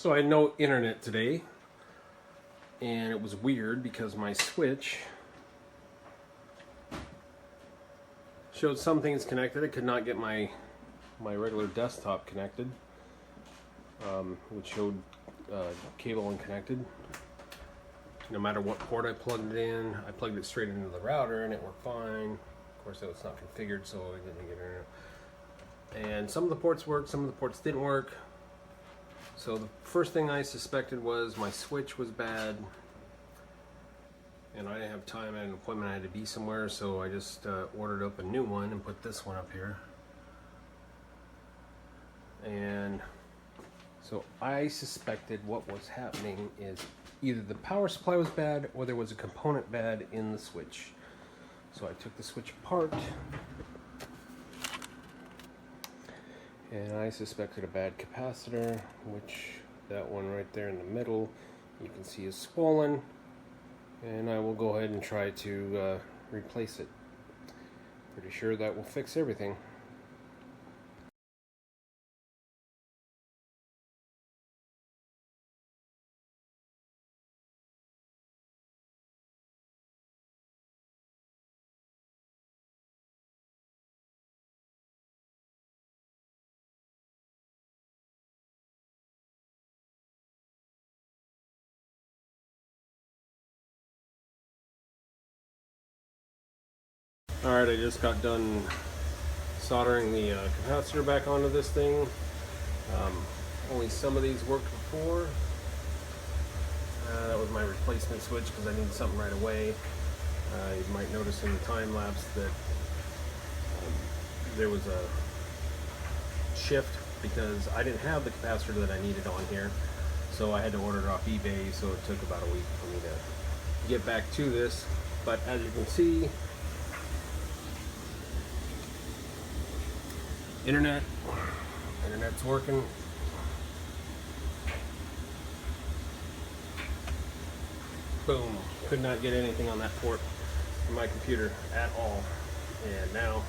So I had no internet today, and it was weird because my switch showed some things connected. I could not get my regular desktop connected, which showed cable unconnected. No matter what port I plugged it in, I plugged it straight into the router and it worked fine. Of course, it was not configured, so I didn't get internet. And some of the ports worked, some of the ports didn't work. So the first thing I suspected was my switch was bad, and I didn't have time. I had an appointment, I had to be somewhere, so I just ordered up a new one and put this one up here. And so I suspected what was happening is either the power supply was bad or there was a component bad in the switch. So I took the switch apart, and I suspected a bad capacitor, which that one right there in the middle you can see is swollen, and I will go ahead and try to replace it. Pretty sure that will fix everything. Alright, I just got done soldering the capacitor back onto this thing. Only some of these worked before. That was my replacement switch because I needed something right away. You might notice in the time lapse that there was a shift because I didn't have the capacitor that I needed on here. So I had to order it off eBay, so it took about a week for me to get back to this. But as you can see, Internet's working. Boom. Could not get anything on that port in my computer at all. And now,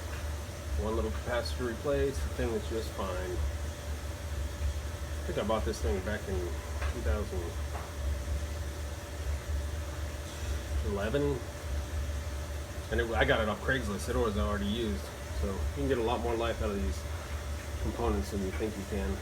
one little capacitor replaced, the thing was just fine. I think I bought this thing back in 2011. And I got it off Craigslist. It was already used. So you can get a lot more life out of these components than you think you can.